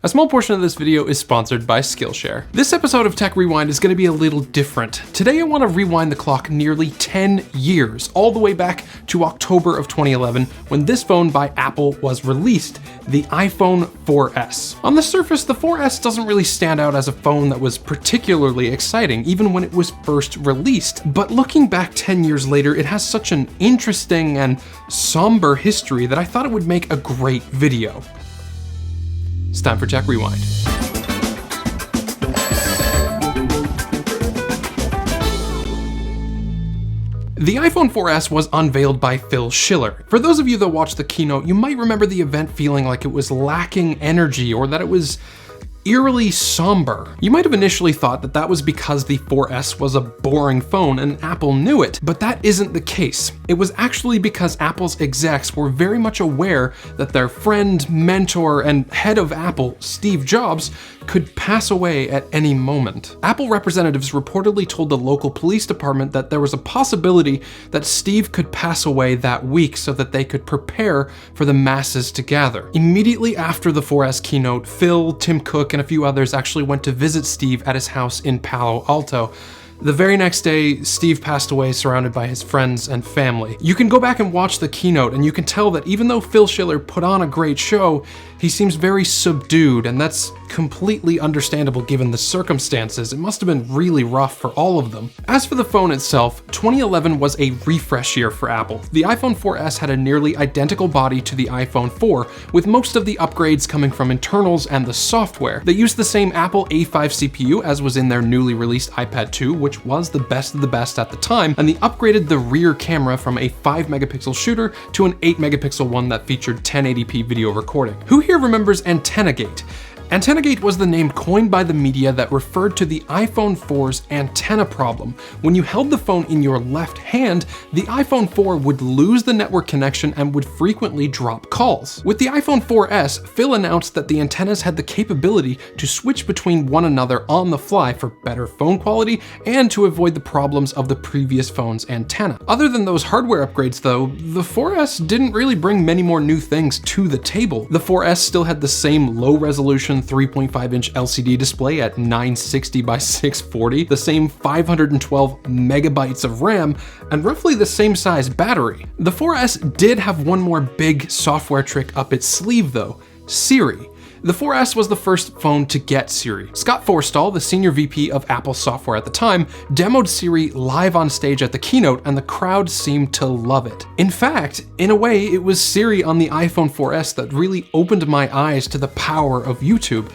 A small portion of this video is sponsored by Skillshare. This episode of Tech Rewind is going to be a little different. Today I want to rewind the clock nearly 10 years, all the way back to October of 2011, when this phone by Apple was released, the iPhone 4S. On the surface, the 4S doesn't really stand out as a phone that was particularly exciting, even when it was first released. But looking back 10 years later, it has such an interesting and somber history that I thought it would make a great video. It's time for Tech Rewind. The iPhone 4S was unveiled by Phil Schiller. For those of you that watched the keynote, you might remember the event feeling like it was lacking energy or that it was eerily somber. You might have initially thought that that was because the 4S was a boring phone and Apple knew it, but that isn't the case. It was actually because Apple's execs were very much aware that their friend, mentor, and head of Apple, Steve Jobs, could pass away at any moment. Apple representatives reportedly told the local police department that there was a possibility that Steve could pass away that week so that they could prepare for the masses to gather. Immediately after the 4S keynote, Phil, Tim Cook, and a few others actually went to visit Steve at his house in Palo Alto. The very next day, Steve passed away surrounded by his friends and family. You can go back and watch the keynote and you can tell that even though Phil Schiller put on a great show, he seems very subdued, and that's completely understandable given the circumstances. It must have been really rough for all of them. As for the phone itself, 2011 was a refresh year for Apple. The iPhone 4S had a nearly identical body to the iPhone 4, with most of the upgrades coming from internals and the software. They used the same Apple A5 CPU as was in their newly released iPad 2, which was the best of the best at the time, and they upgraded the rear camera from a 5-megapixel shooter to an 8-megapixel one that featured 1080p video recording. Who here remembers Antennagate? Antennagate was the name coined by the media that referred to the iPhone 4's antenna problem. When you held the phone in your left hand, the iPhone 4 would lose the network connection and would frequently drop calls. With the iPhone 4S, Phil announced that the antennas had the capability to switch between one another on the fly for better phone quality and to avoid the problems of the previous phone's antenna. Other than those hardware upgrades though, the 4S didn't really bring many more new things to the table. The 4S still had the same low-resolution 3.5-inch LCD display at 960 by 640, the same 512 megabytes of RAM, and roughly the same size battery. The 4S did have one more big software trick up its sleeve though: Siri. The 4S was the first phone to get Siri. Scott Forstall, the senior VP of Apple software at the time, demoed Siri live on stage at the keynote, and the crowd seemed to love it. In fact, in a way, it was Siri on the iPhone 4S that really opened my eyes to the power of YouTube.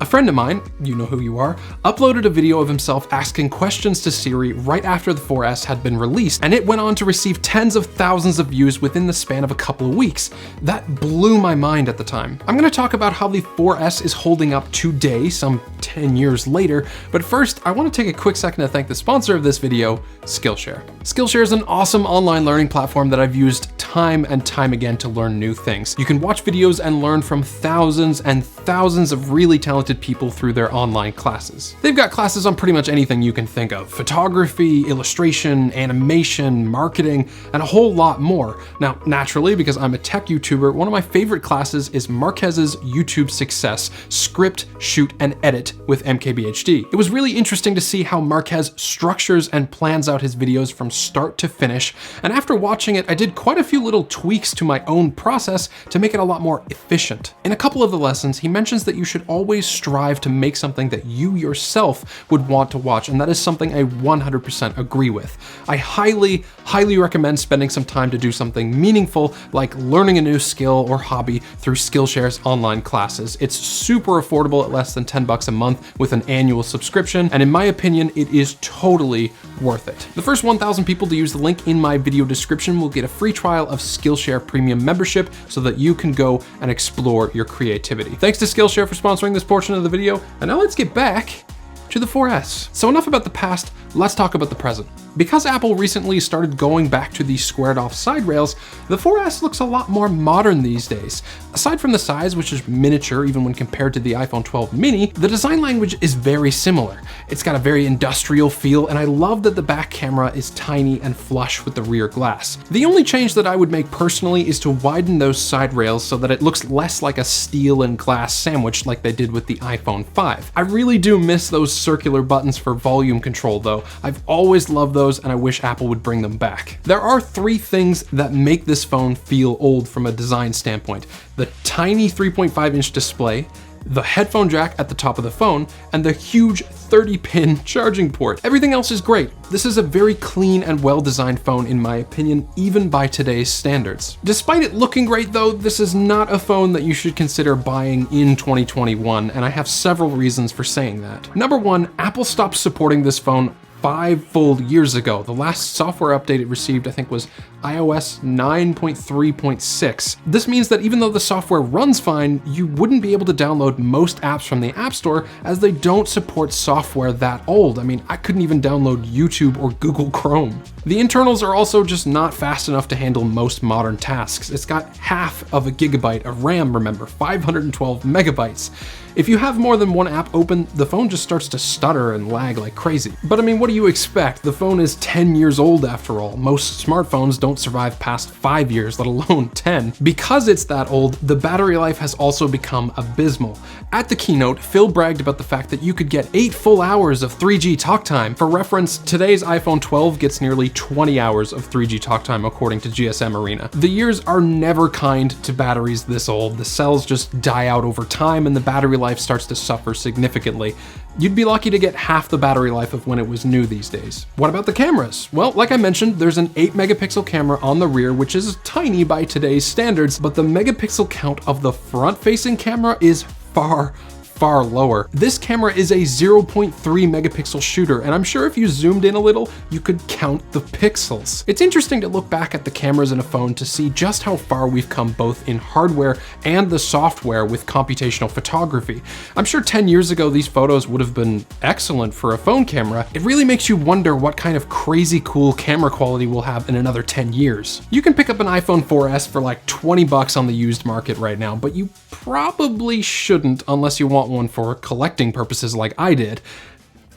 A friend of mine, you know who you are, uploaded a video of himself asking questions to Siri right after the 4S had been released, and it went on to receive tens of thousands of views within the span of a couple of weeks. That blew my mind at the time. I'm going to talk about how the 4S is holding up today, some 10 years later, but first I want to take a quick second to thank the sponsor of this video, Skillshare. Skillshare is an awesome online learning platform that I've used time and time again to learn new things. You can watch videos and learn from thousands and thousands of really talented people through their online classes. They've got classes on pretty much anything you can think of: photography, illustration, animation, marketing, and a whole lot more. Now, naturally, because I'm a tech YouTuber, one of my favorite classes is Marquez's YouTube Success: Script, Shoot, and Edit with MKBHD. It was really interesting to see how Marquez structures and plans out his videos from start to finish, and after watching it, I did quite a few little tweaks to my own process to make it a lot more efficient. In a couple of the lessons, he mentions that you should always strive to make something that you yourself would want to watch, and that is something I 100% agree with. I highly recommend spending some time to do something meaningful, like learning a new skill or hobby through Skillshare's online classes. It's super affordable at less than $10 a month with an annual subscription, and in my opinion, it is totally worth it. The first 1,000 people to use the link in my video description will get a free trial of Skillshare Premium membership so that you can go and explore your creativity. Thanks to Skillshare for sponsoring this portion of the video, and now let's get back to the 4S. So enough about the past, let's talk about the present. Because Apple recently started going back to these squared off side rails, the 4S looks a lot more modern these days. Aside from the size, which is miniature even when compared to the iPhone 12 mini, the design language is very similar. It's got a very industrial feel, and I love that the back camera is tiny and flush with the rear glass. The only change that I would make personally is to widen those side rails so that it looks less like a steel and glass sandwich like they did with the iPhone 5. I really do miss those circular buttons for volume control though. I've always loved those, and I wish Apple would bring them back. There are 3 things that make this phone feel old from a design standpoint: the tiny 3.5-inch display, the headphone jack at the top of the phone, and the huge 30-pin charging port. Everything else is great. This is a very clean and well-designed phone in my opinion, even by today's standards. Despite it looking great though, this is not a phone that you should consider buying in 2021, and I have several reasons for saying that. Number 1, Apple stopped supporting this phone 5 full years ago. The last software update it received, I think, was iOS 9.3.6. This means that even though the software runs fine, you wouldn't be able to download most apps from the App Store as they don't support software that old. I mean, I couldn't even download YouTube or Google Chrome. The internals are also just not fast enough to handle most modern tasks. It's got half of a gigabyte of RAM, remember, 512 megabytes. If you have more than one app open, the phone just starts to stutter and lag like crazy. But I mean, what do you expect? The phone is 10 years old after all. Most smartphones don't survive past 5 years, let alone 10. Because it's that old, the battery life has also become abysmal. At the keynote, Phil bragged about the fact that you could get 8 full hours of 3G talk time. For reference, today's iPhone 12 gets nearly 20 hours of 3G talk time according to GSM Arena. The years are never kind to batteries this old. The cells just die out over time and the battery life starts to suffer significantly. You'd be lucky to get half the battery life of when it was new these days. What about the cameras? Well, like I mentioned, there's an 8 megapixel camera on the rear, which is tiny by today's standards, but the megapixel count of the front-facing camera is far lower. This camera is a 0.3 megapixel shooter, and I'm sure if you zoomed in a little, you could count the pixels. It's interesting to look back at the cameras in a phone to see just how far we've come both in hardware and the software with computational photography. I'm sure 10 years ago these photos would have been excellent for a phone camera. It really makes you wonder what kind of crazy cool camera quality we'll have in another 10 years. You can pick up an iPhone 4S for like 20 bucks on the used market right now, but you probably shouldn't unless you want one for collecting purposes like I did.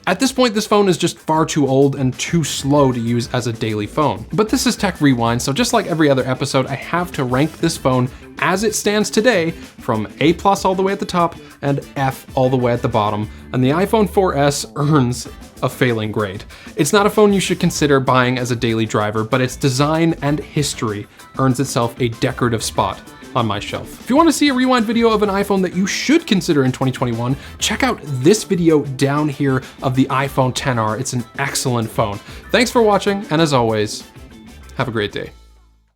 At this point, this phone is just far too old and too slow to use as a daily phone. But this is Tech Rewind, so just like every other episode, I have to rank this phone as it stands today from A+ all the way at the top and F all the way at the bottom, and the iPhone 4S earns a failing grade. It's not a phone you should consider buying as a daily driver, but its design and history earns itself a decorative spot on my shelf. If you want to see a rewind video of an iPhone that you should consider in 2021, check out this video down here of the iPhone XR. It's an excellent phone. Thanks for watching, and as always, have a great day.